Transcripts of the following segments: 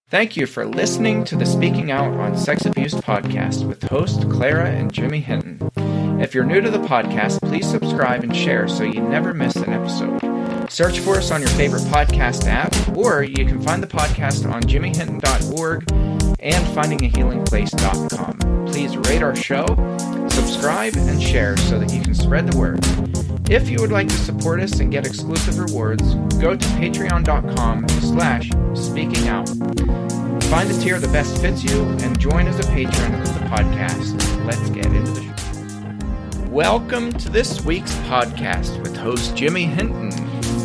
Thank you for listening to the Speaking Out on Sex Abuse podcast with host Clara and Jimmy Hinton. If you're new to the podcast, please subscribe and share so you never miss an episode. Search for us on your favorite podcast app, or you can find the podcast on jimmyhinton.org and findingahealingplace.com. Please rate our show, subscribe, and share so that you can spread the word. If you would like to support us and get exclusive rewards, go to patreon.com/speakingout. Find the tier that best fits you and join as a patron of the podcast. Let's get into the show. Welcome to this week's podcast with host Jimmy Hinton.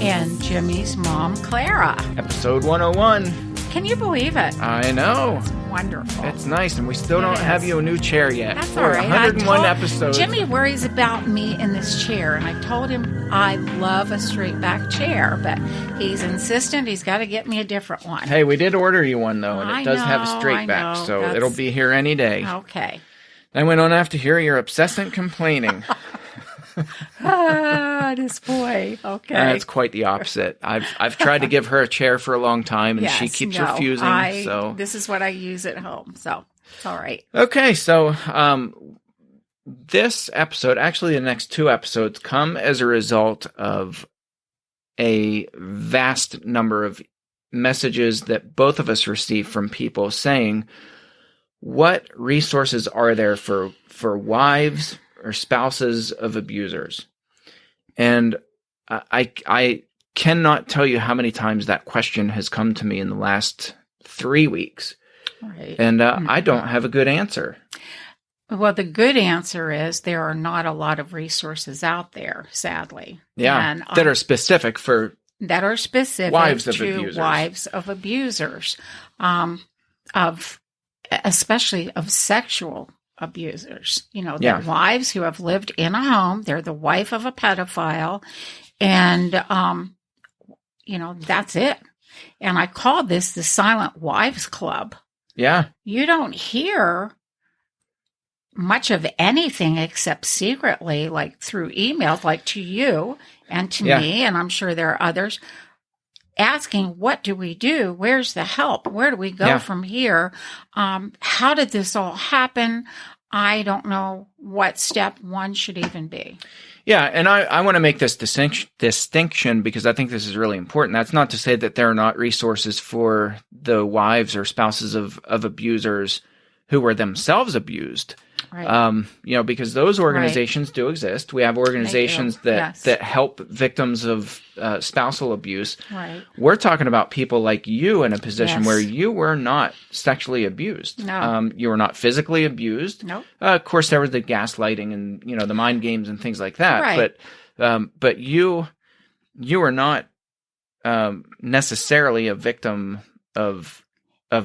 And Jimmy's mom, Clara. Episode 101. Can you believe it? I know. It's wonderful. It's nice, and we still don't have you a new chair yet. That's all right. 101 episodes. Jimmy worries about me in this chair, and I told him I love a straight back chair, but he's insistent he's got to get me a different one. Hey, we did order you one, though, and it does have a straight back, so it'll be here any day. Okay. Then we don't have to hear your obsessant complaining. This boy. Okay. It's quite the opposite. I've tried to give her a chair for a long time, and she keeps refusing. So this is what I use at home, so it's all right. Okay, so this episode, actually the next two episodes, come as a result of a vast number of messages that both of us received from people saying, what resources are there for wives or spouses of abusers? And I cannot tell you how many times that question has come to me in the last 3 weeks. Right. And I don't have a good answer. Well, the good answer is there are not a lot of resources out there, sadly. Yeah, and, that are specific for wives of abusers, especially of sexual abusers. You know, they're wives who have lived in a home. They're the wife of a pedophile, and that's it. And I call this the Silent Wives Club. Yeah, you don't hear much of anything except secretly, like through emails, like to you and to me, and I'm sure there are others, asking, what do we do? Where's the help? Where do we go from here? How did this all happen? I don't know what step one should even be. Yeah, and I want to make this distinction because I think this is really important. That's not to say that there are not resources for the wives or spouses of abusers who were themselves abused. Right. Because those organizations do exist. We have organizations that help victims of spousal abuse. Right. We're talking about people like you in a position where you were not sexually abused. No. You were not physically abused. No. Of course, there was the gaslighting and the mind games and things like that. Right. But you were not necessarily a victim of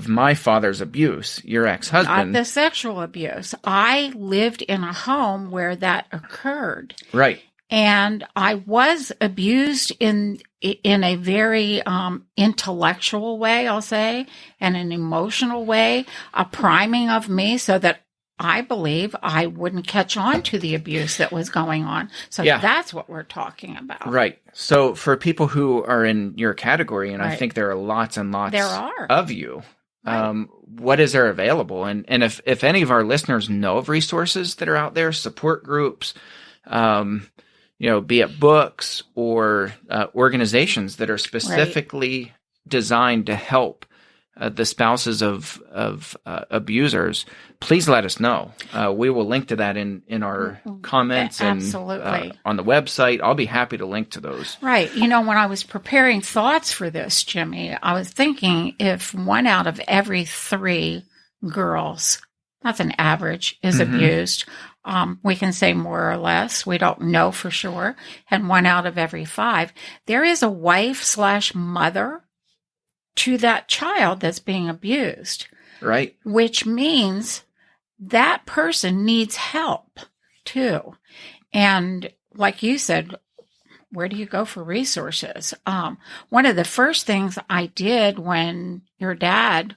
my father's abuse, your ex-husband. Not the sexual abuse. I lived in a home where that occurred. Right. And I was abused in a very intellectual way, I'll say, and an emotional way, a priming of me so that I believe I wouldn't catch on to the abuse that was going on. So that's what we're talking about. Right. So for people who are in your category, and I think there are lots and lots of you, what is there available? And if any of our listeners know of resources that are out there, support groups, be it books or organizations that are specifically designed to help the spouses of abusers, please let us know. We will link to that in our comments and on the website. I'll be happy to link to those. Right. When I was preparing thoughts for this, Jimmy, I was thinking if 1 out of every 3 girls, that's an average, is abused, we can say more or less. We don't know for sure. And 1 out of every 5, there is a wife/mother to that child that's being abused. Right. Which means that person needs help too. And like you said, where do you go for resources? One of the first things I did when your dad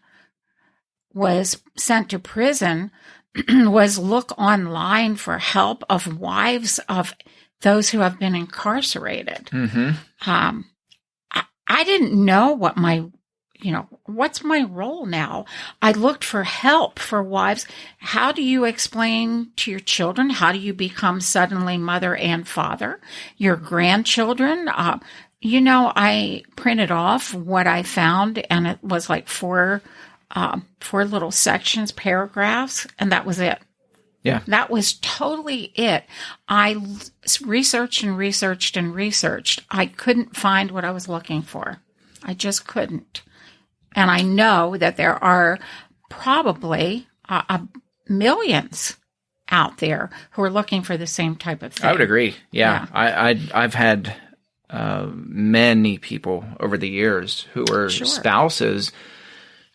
was sent to prison was look online for help of wives of those who have been incarcerated. Mm-hmm. I didn't know what my what's my role now? I looked for help for wives. How do you explain to your children? How do you become suddenly mother and father? Your grandchildren? I printed off what I found, and it was like four little sections, paragraphs, and that was it. Yeah. That was totally it. I researched and researched and researched. I couldn't find what I was looking for. I just couldn't. And I know that there are probably millions out there who are looking for the same type of thing. I would agree. Yeah. I've had many people over the years who were spouses.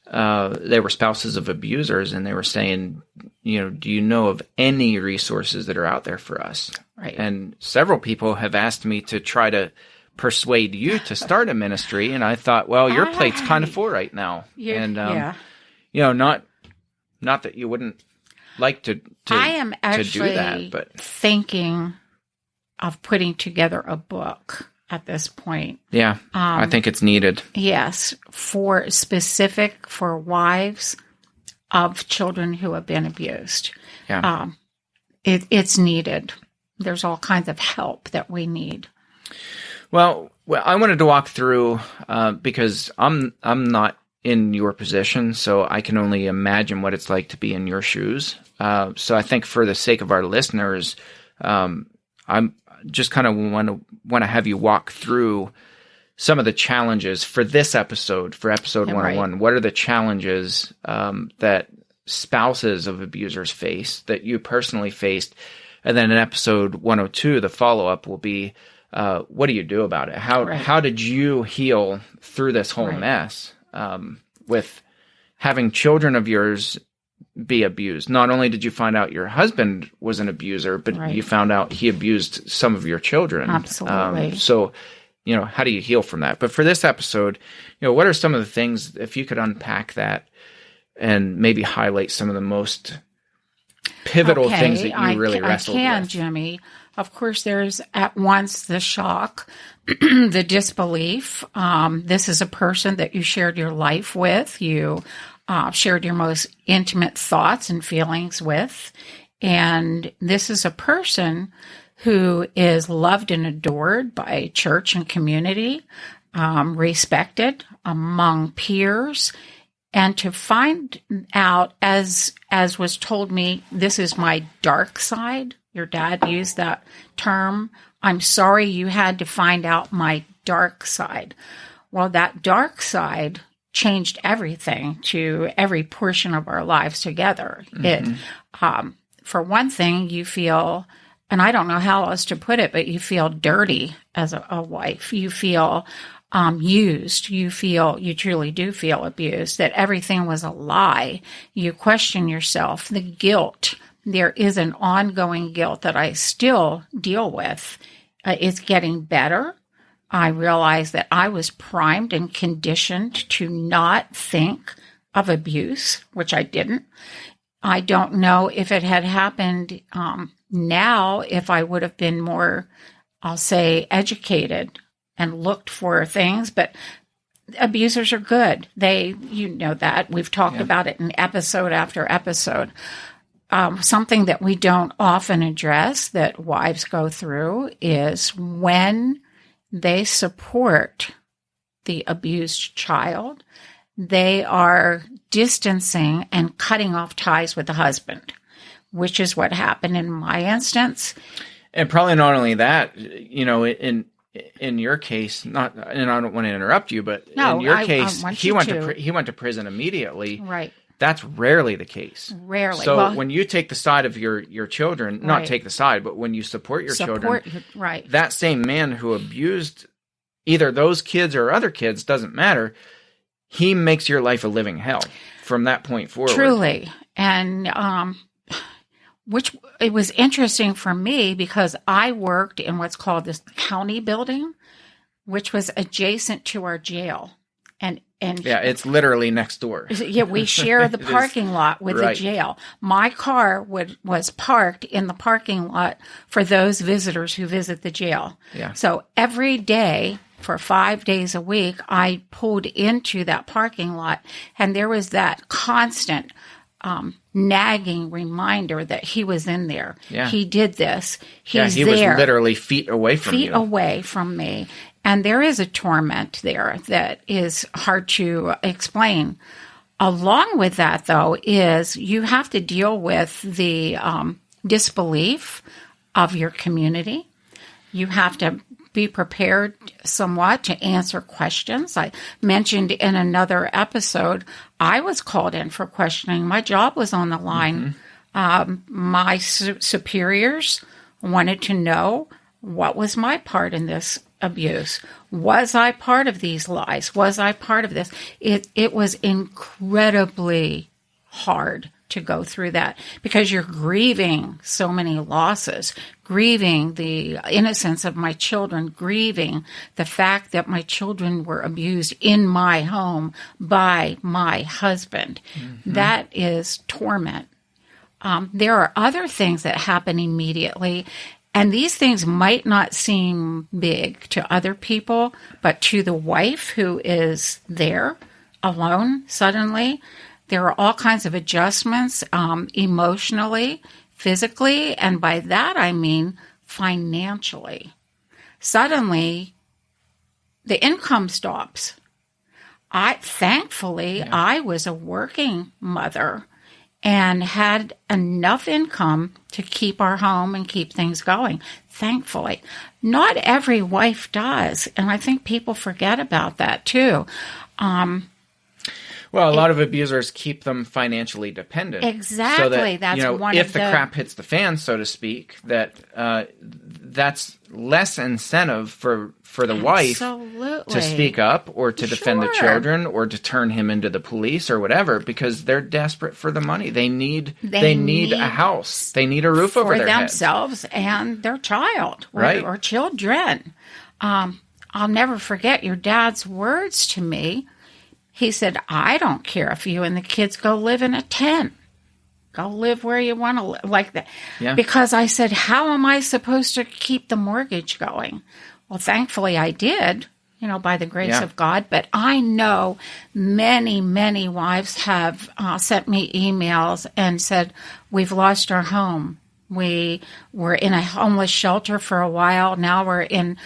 They were spouses of abusers, and they were saying, do you know of any resources that are out there for us? Right. And several people have asked me to try to persuade you to start a ministry, and I thought, well, your plate's kind of full right now. Not that you wouldn't like to I am actually do that, but thinking of putting together a book at this point. Yeah, I think it's needed. Yes, for wives of children who have been abused. Yeah. It's needed. There's all kinds of help that we need. Well, I wanted to walk through because I'm not in your position, so I can only imagine what it's like to be in your shoes. So I think for the sake of our listeners, I'm just kind of want to have you walk through some of the challenges for this episode, for episode 101. Right. What are the challenges that spouses of abusers face, that you personally faced? And then in episode 102, the follow-up will be, what do you do about it? How did you heal through this whole mess with having children of yours be abused? Not only did you find out your husband was an abuser, but you found out he abused some of your children. Absolutely. So, how do you heal from that? But for this episode, what are some of the things, if you could unpack that and maybe highlight some of the most pivotal things that you really wrestled with? I can, Jimmy. Of course, there's at once the shock, the disbelief. This is a person that you shared your life with. You shared your most intimate thoughts and feelings with. And this is a person who is loved and adored by church and community, respected among peers. And to find out, as was told me, this is my dark side. Your dad used that term. I'm sorry you had to find out my dark side. Well, that dark side changed everything to every portion of our lives together. Mm-hmm. It, for one thing, you feel, and I don't know how else to put it, but you feel dirty as a wife. You feel used. You truly do feel abused, that everything was a lie. You question yourself, the guilt. There is an ongoing guilt that I still deal with. It's getting better. I realized that I was primed and conditioned to not think of abuse, which I didn't. I don't know if it had happened now, if I would have been more, I'll say, educated and looked for things, but abusers are good. You know that. We've talked about it in episode after episode. Something that we don't often address that wives go through is when they support the abused child, they are distancing and cutting off ties with the husband, which is what happened in my instance. And probably not only that, in your case, and I don't want to interrupt you, but in your case, he went to prison immediately. Right. That's rarely the case. Rarely. So when you take the side of your children, not take the side, but when you support your children, that same man who abused either those kids or other kids, doesn't matter, he makes your life a living hell from that point forward. Truly. And which it was interesting for me because I worked in what's called this county building, which was adjacent to our jail. And Yeah, it's literally next door. yeah, we share the parking lot with the jail. My car was parked in the parking lot for those visitors who visit the jail. Yeah. So every day for 5 days a week, I pulled into that parking lot, and there was that constant nagging reminder that he was in there. Yeah. He did this. He's he there. was literally feet away from you. Feet away from me. And there is a torment there that is hard to explain. Along with that, though, is you have to deal with the disbelief of your community. You have to be prepared somewhat to answer questions. I mentioned in another episode, I was called in for questioning. My job was on the line. My superiors wanted to know what was my part in this abuse. Was I part of these lies? Was I part of this? It was incredibly hard to go through that because you're grieving so many losses, grieving the innocence of my children, grieving the fact that my children were abused in my home by my husband. That is torment. There are other things that happen immediately. And these things might not seem big to other people, but to the wife who is there alone suddenly, there are all kinds of adjustments emotionally, physically, and by that I mean financially. Suddenly, the income stops. Thankfully, I was a working mother and had enough income to keep our home and keep things going, thankfully. Not every wife does, and I think people forget about that too. Well, a lot of abusers keep them financially dependent. Exactly. So that, that's one if of the crap hits the fan, so to speak, that's less incentive for the wife to speak up or to defend the children or to turn him into the police or whatever, because they're desperate for the money. They need a house. They need a roof over their head. For themselves and their child right. or children. I'll never forget your dad's words to me. He said, I don't care if you and the kids go live in a tent. Go live where you want to live, like that. Yeah. Because I said, how am I supposed to keep the mortgage going? Well, thankfully I did, by the grace of God. But I know many, many wives have sent me emails and said, we've lost our home. We were in a homeless shelter for a while. Now we're in,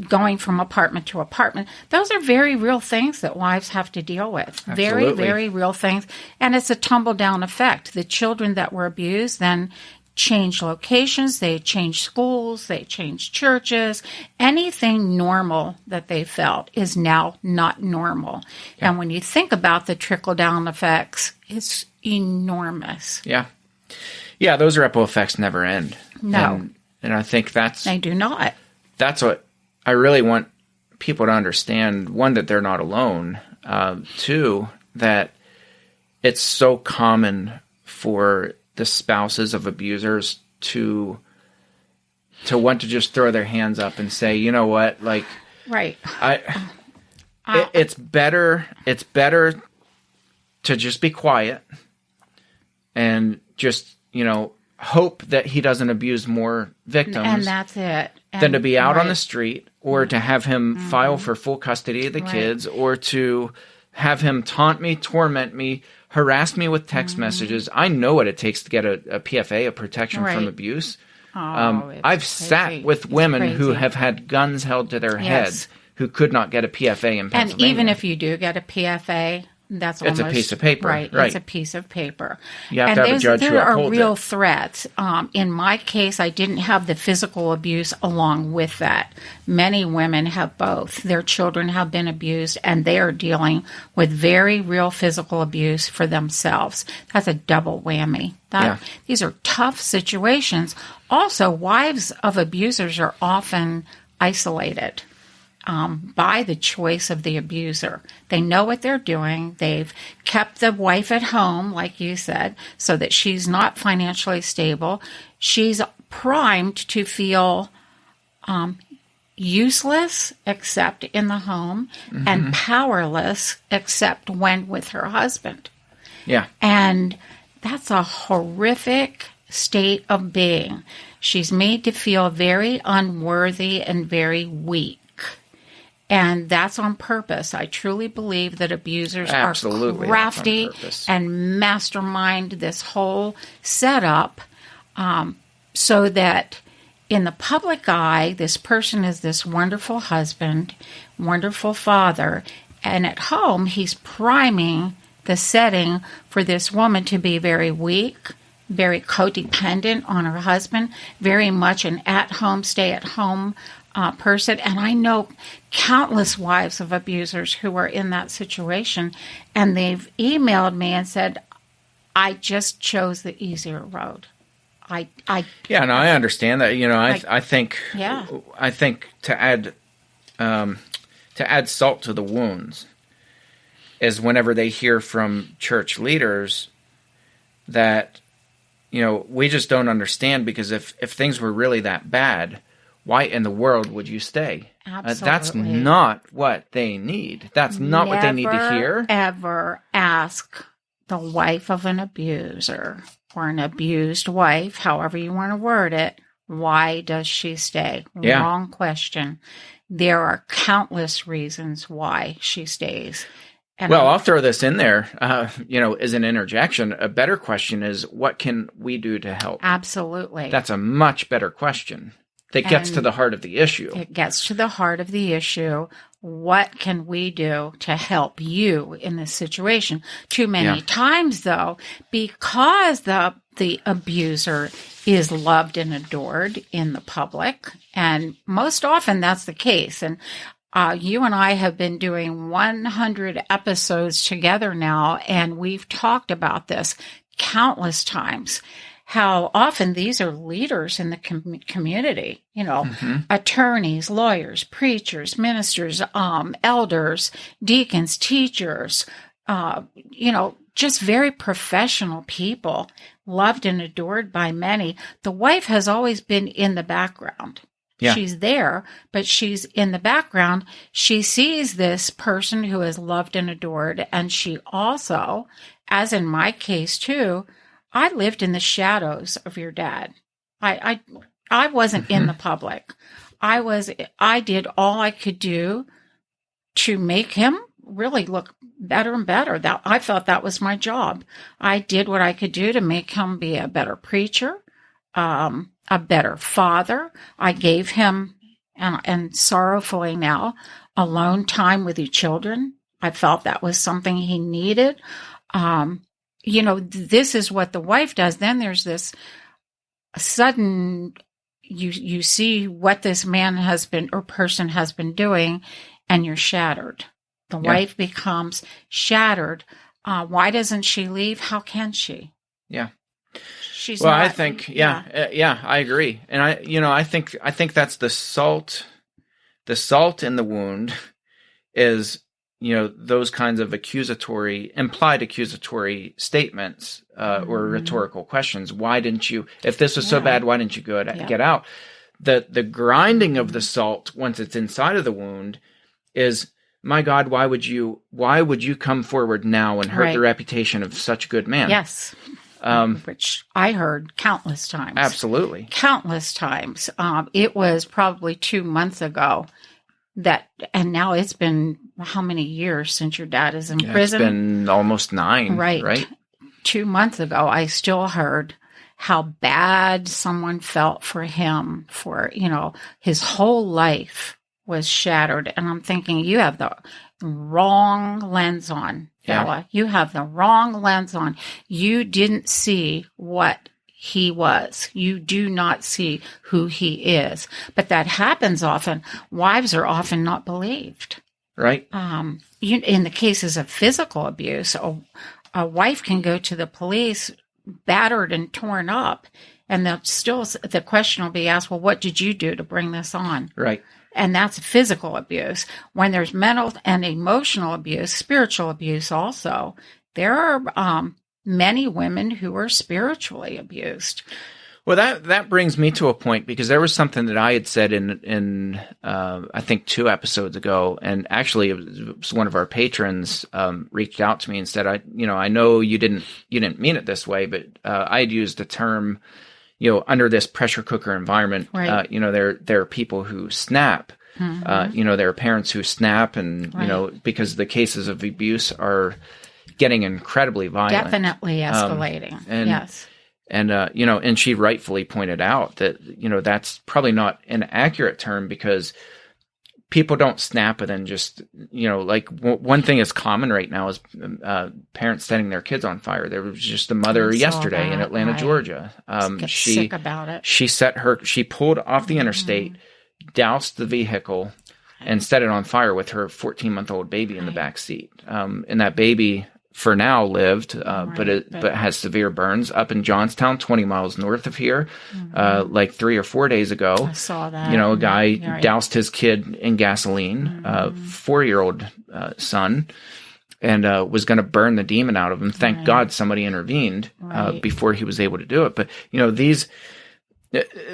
going from apartment to apartment. Those are very real things that wives have to deal with. Absolutely. Very, very real things. And it's a tumble-down effect. The children that were abused then change locations, they change schools, they change churches. Anything normal that they felt is now not normal. Yeah. And when you think about the trickle-down effects, it's enormous. Yeah. Yeah, those ripple effects never end. No. And I think they do not. That's what I really want people to understand. One, that they're not alone. Two, that it's so common for the spouses of abusers to want to just throw their hands up and say, you know what, like, right. It's better to just be quiet and just, hope that he doesn't abuse more victims. And that's it. Than to be out on the street or to have him file for full custody of the kids or to have him taunt me, torment me, harass me with text messages. I know what it takes to get a PFA, a protection from abuse. I've sat with women who have had guns held to their heads who could not get a PFA in Pennsylvania. And even if you do get a PFA, it's a piece of paper. Right. It's a piece of paper. You have to have a judge who upholds it. There are real threats. In my case, I didn't have the physical abuse along with that. Many women have both. Their children have been abused, and they are dealing with very real physical abuse for themselves. That's a double whammy. These are tough situations. Also, wives of abusers are often isolated. By the choice of the abuser. They know what they're doing. They've kept the wife at home, like you said, so that she's not financially stable. She's primed to feel useless except in the home and powerless except when with her husband. Yeah. And that's a horrific state of being. She's made to feel very unworthy and very weak. And that's on purpose. I truly believe that abusers are crafty and mastermind this whole setup so that in the public eye, this person is this wonderful husband, wonderful father, and at home, he's priming the setting for this woman to be very weak, very codependent on her husband, very much an at-home, stay-at-home person. And I know countless wives of abusers who are in that situation, and they've emailed me and said, I just chose the easier road. I understand that. I think to add salt to the wounds is whenever they hear from church leaders that, we just don't understand, because if things were really that bad, why in the world would you stay? Absolutely. That's not what they need. That's not what they need to hear. Ever ask the wife of an abuser or an abused wife, however you want to word it, why does she stay? Yeah. Wrong question. There are countless reasons why she stays. And I'll throw this in there, as an interjection. A better question is, what can we do to help? Absolutely. That's a much better question. That gets to the heart of the issue. It gets to the heart of the issue. What can we do to help you in this situation? Too many times, though, because the abuser is loved and adored in the public, and most often that's the case. And you and I have been doing 100 episodes together now, and we've talked about this countless times. How often these are leaders in the community, attorneys, lawyers, preachers, ministers, elders, deacons, teachers, just very professional people, loved and adored by many. The wife has always been in the background. Yeah. She's there, but she's in the background. She sees this person who is loved and adored, and she also, as in my case too, I lived in the shadows of your dad. I wasn't in the public. I did all I could do to make him really look better and better. I felt that was my job. I did what I could do to make him be a better preacher, a better father. I gave him, and sorrowfully now, alone time with the children. I felt that was something he needed. This is what the wife does. Then there's this sudden, you see what this man has been, or person has been doing, and you're shattered. The wife becomes shattered. Why doesn't she leave? How can she? Yeah. She's well, not, I think, I agree. And I think that's the salt in the wound is, those kinds of implied accusatory statements or rhetorical questions. Why didn't you, if this was so bad, why didn't you get out? The grinding of the salt, once it's inside of the wound, is, my God, why would you come forward now and hurt the reputation of such a good man? Yes. Which I heard countless times. Absolutely. Countless times. It was probably 2 months ago and now it's been how many years since your dad is in prison? It's been almost 9, right? 2 months ago, I still heard how bad someone felt for him, for, his whole life was shattered. And I'm thinking, you have the wrong lens on, fella. Yeah. You have the wrong lens on. You didn't see what he was. You do not see who he is. But that happens often. Wives are often not believed. Right. In the cases of physical abuse, a wife can go to the police battered and torn up, and the question will be asked, well, what did you do to bring this on? Right. And that's physical abuse. When there's mental and emotional abuse, spiritual abuse also, there are many women who are spiritually abused. Well, that brings me to a point, because there was something that I had said in I think 2 episodes ago, and actually it was one of our patrons reached out to me and said, I know you didn't mean it this way, but I had used the term, under this pressure cooker environment, right. There are people who snap. Mm-hmm. There are parents who snap, and right. because the cases of abuse are getting incredibly violent, definitely escalating. Yes. And, and she rightfully pointed out that, that's probably not an accurate term, because people don't snap and then just, one thing is common right now is parents setting their kids on fire. There was just a mother yesterday in Atlanta, right. Georgia. She sick about it. She pulled off the interstate, doused the vehicle, and set it on fire with her 14-month-old baby in the back seat. And that baby, for now, lived, but has severe burns up in Johnstown, 20 miles north of here, like 3 or 4 days ago. I saw that. A guy doused his kid in gasoline, 4-year-old son, and was going to burn the demon out of him. Thank God somebody intervened before he was able to do it. But,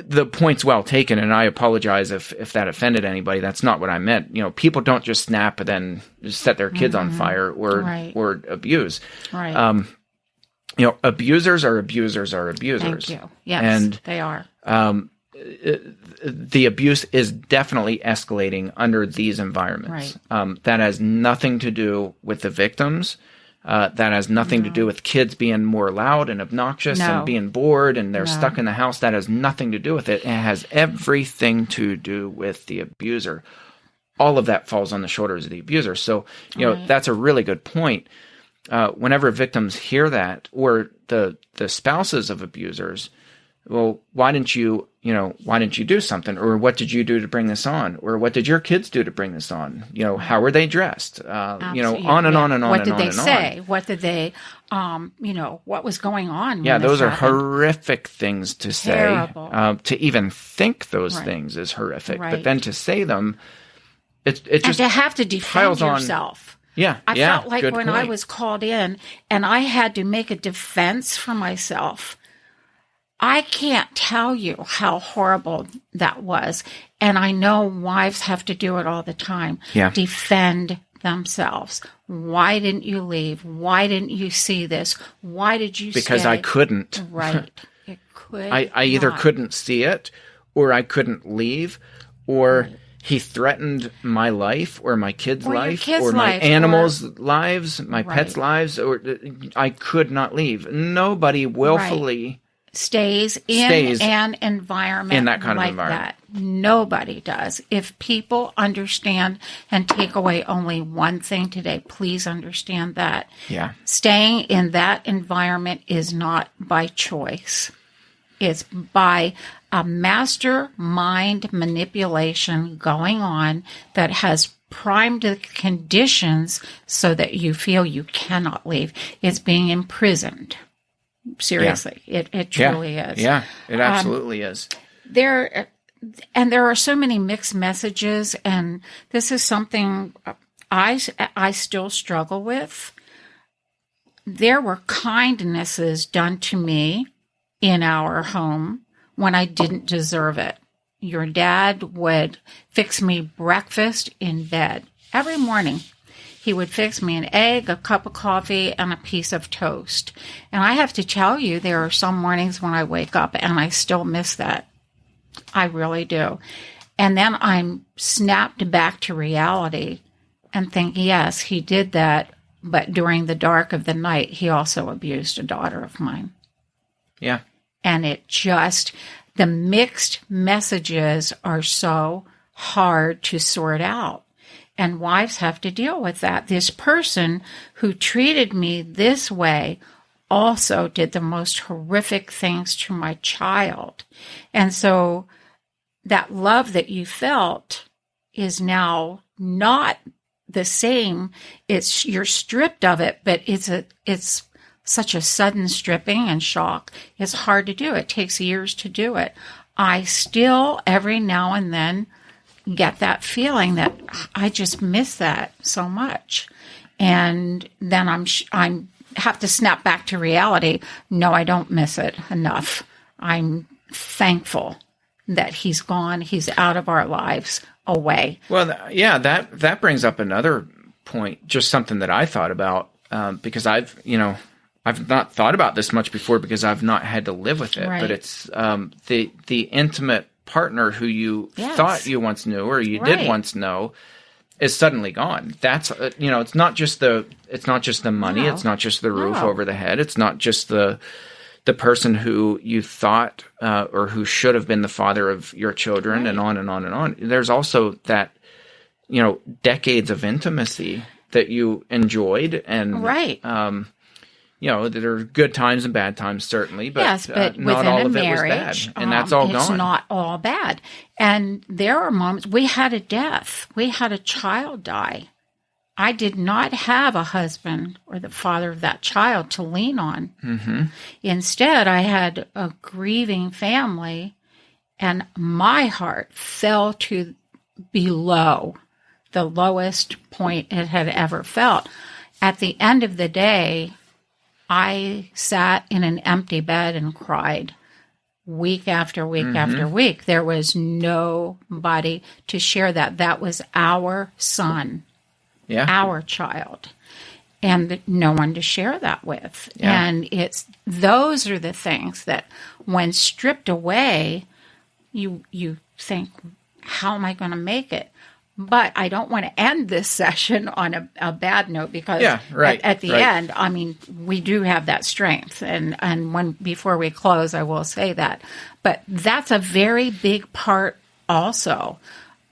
the point's well taken, and I apologize if that offended anybody. That's not what I meant. People don't just snap and then just set their kids on fire or abuse. Right. Abusers are abusers are abusers. Thank you. Yes, and they are. The abuse is definitely escalating under these environments. Right. That has nothing to do with the victims. That has nothing to do with kids being more loud and obnoxious and being bored and they're stuck in the house. That has nothing to do with it. It has everything to do with the abuser. All of that falls on the shoulders of the abuser. So, that's a really good point. Whenever victims hear that, or the spouses of abusers, well, why didn't you do something? Or what did you do to bring this on? Or what did your kids do to bring this on? How were they dressed? On and on and on and on. What did they say? What did they, what was going on? Yeah, those are horrific things to Terrible. Say. To even think those things is horrific. Right. But then to say them, it just and to have to defend yourself. I felt like when I was called in and I had to make a defense for myself, I can't tell you how horrible that was. And I know wives have to do it all the time. Yeah. Defend themselves. Why didn't you leave? Why didn't you see this? Why did you Because stay? I couldn't. Right. It could I either couldn't see it, or I couldn't leave, or he threatened my life or my kids' life or my animals' lives, my pets' lives, or I could not leave. Nobody willfully stays in an environment in that kind like of environment. That. Nobody does. If people understand and take away only one thing today, please understand that. Yeah. Staying in that environment is not by choice. It's by a master mind manipulation going on that has primed the conditions so that you feel you cannot leave. It's being imprisoned. Seriously, it truly is. Yeah, it absolutely is. There are so many mixed messages, and this is something I still struggle with. There were kindnesses done to me in our home when I didn't deserve it. Your dad would fix me breakfast in bed every morning. He would fix me an egg, a cup of coffee, and a piece of toast. And I have to tell you, there are some mornings when I wake up and I still miss that. I really do. And then I'm snapped back to reality and think, yes, he did that, but during the dark of the night, he also abused a daughter of mine. Yeah. And the mixed messages are so hard to sort out. And wives have to deal with that. This person who treated me this way also did the most horrific things to my child. And so that love that you felt is now not the same. You're stripped of it, but it's such a sudden stripping and shock. It's hard to do. It takes years to do it. I still, every now and then, get that feeling that I just miss that so much. And then I'm have to snap back to reality. No, I don't miss it enough. I'm thankful that he's gone. He's out of our lives, away. Well, that brings up another point, just something that I thought about, because I've not thought about this much before because I've not had to live with it, Right. but it's the intimate partner who you Yes. thought you once knew or you Right. did once know is suddenly gone. That's it's not just the money, No. it's not just the roof No. over the head, it's not just the person who you thought or who should have been the father of your children, Right. and on and on and on. There's also that decades of intimacy that you enjoyed, and Right. there are good times and bad times, certainly, but, Yes, but not within all a of it was marriage, bad, and that's all it's gone. not all bad. And there are moments, we had a death. We had a child die. I did not have a husband or the father of that child to lean on. Mm-hmm. Instead, I had a grieving family, and my heart fell to below the lowest point it had ever felt. At the end of the day, I sat in an empty bed and cried week after week after week. There was nobody to share that. That was our son, Yeah. our child, and no one to share that with. Yeah. And those are the things that when stripped away, you think, how am I going to make it? But I don't want to end this session on a bad note, because at the end, I mean, we do have that strength. And before we close, I will say that. But that's a very big part also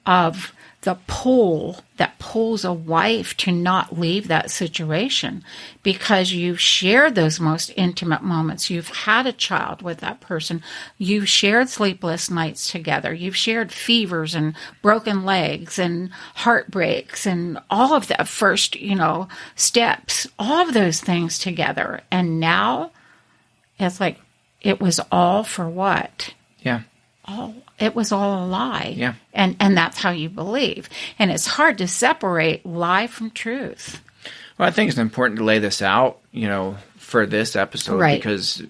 of the pull that pulls a wife to not leave that situation, because you've shared those most intimate moments. You've had a child with that person. You've shared sleepless nights together. You've shared fevers and broken legs and heartbreaks and all of the first, steps, all of those things together. And now it's like, it was all for what? Yeah. It was all a lie. Yeah. And that's how you believe. And it's hard to separate lie from truth. Well, I think it's important to lay this out, for this episode, Right. because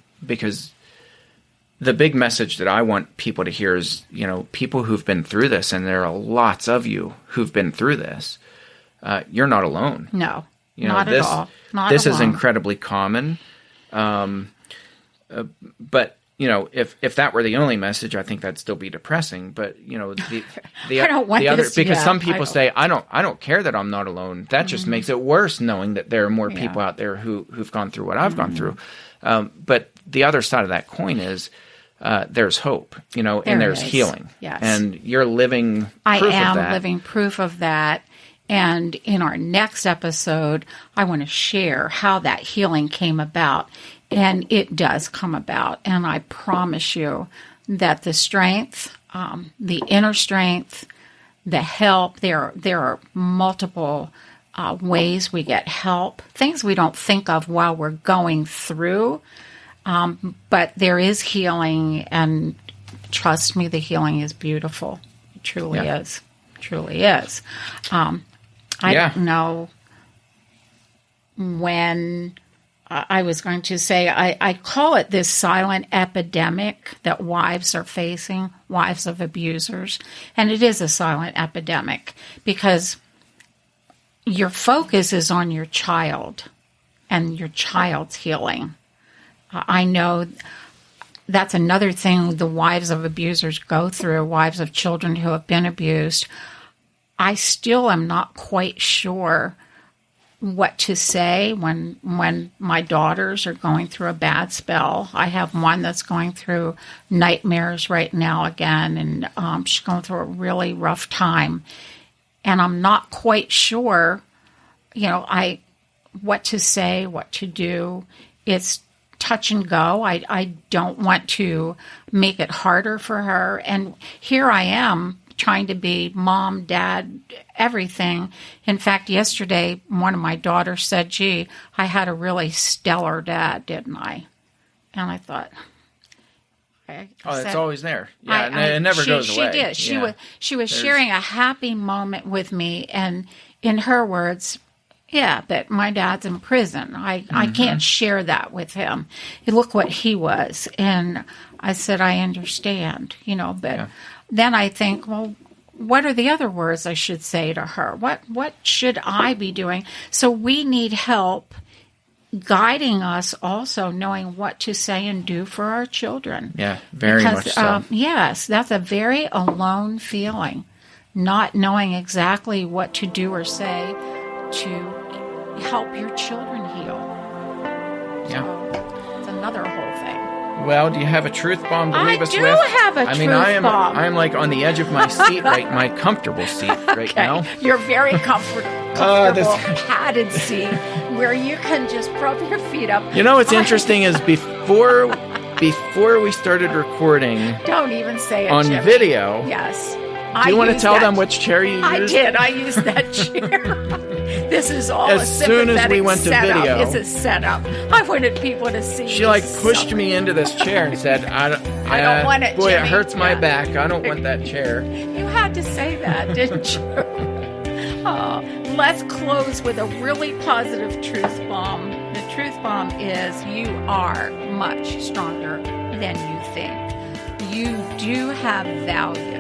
the big message that I want people to hear is, people who've been through this, and there are lots of you who've been through this, you're not alone. No, Not at all. Not this is alone. incredibly common. But if that were the only message, I think that'd still be depressing. But the I don't want the other, this because yet. some people say, I don't care that I'm not alone. That just makes it worse, knowing that there are more Yeah. people out there who've gone through what I've gone through. But the other side of that coin is there's hope, and there's is. healing. Yes. And you're living proof I of am that. living proof of that. And in our next episode, I want to share how that healing came about. And it does come about. And I promise you that the strength, the inner strength, the help, there are multiple ways we get help, things we don't think of while we're going through. But there is healing, and trust me, the healing is beautiful. It truly is. Truly is. I don't know when I was going to say, I call it this silent epidemic that wives are facing, wives of abusers. And it is a silent epidemic, because your focus is on your child and your child's healing. I know that's another thing the wives of abusers go through, wives of children who have been abused. I still am not quite sure what to say when my daughters are going through a bad spell. I have one that's going through nightmares right now again, and she's going through a really rough time. And I'm not quite sure, what to say, what to do. It's touch and go. I don't want to make it harder for her. And here I am, trying to be mom, dad, everything. In fact, yesterday, one of my daughters said, gee, I had a really stellar dad, didn't I? And I thought... it's always there. Yeah, it never goes away. She did. She was sharing a happy moment with me, and in her words, yeah, but my dad's in prison. I can't share that with him. Look what he was. And I said, I understand, but then I think, well, what are the other words I should say to her? What should I be doing? So we need help guiding us, also knowing what to say and do for our children. Yeah, very much so. Yes, that's a very alone feeling, not knowing exactly what to do or say to help your children heal. Yeah. So it's another whole thing. Well, do you have a truth bomb to leave us with? I do have a truth bomb. I am like on the edge of my seat my comfortable seat right now. You're very comfortable padded seat where you can just prop your feet up. What's interesting is before we started recording. Don't even say it, on Jimmy. Video. Yes. Do you want to tell them which chair you used? I did. I used that chair. This is all as soon as we went to video. It's a setup. I wanted people to see. She pushed me into this chair and said, "I don't want it. Boy, Jimmy. It hurts my back. I don't want that chair." You had to say that, didn't you? Let's close with a really positive truth bomb. The truth bomb is you are much stronger than you think. You do have value.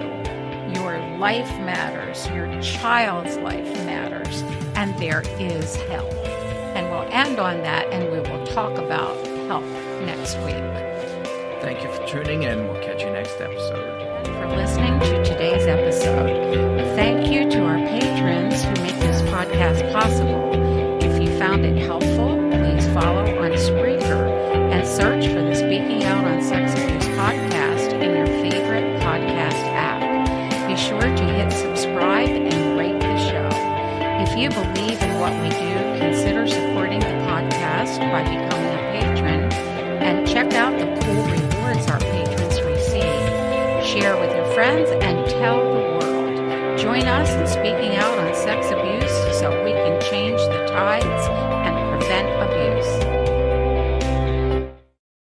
Your life matters. Your child's life matters. And there is help. And we'll end on that, and we will talk about help next week. Thank you for tuning in. We'll catch you next episode. For listening to today's episode. Thank you to our patrons who make this podcast possible. If you found it helpful, please follow on Spreaker and search for the Speaking Out on Sex Abuse podcast in your favorite podcast app. Be sure to hit subscribe and rate the show. If you believe in what we do, consider supporting the podcast by becoming a patron and check out the cool rewards our patrons receive. Share with your friends and tell the world. Join us in speaking out on sex abuse so we can change the tides and prevent abuse.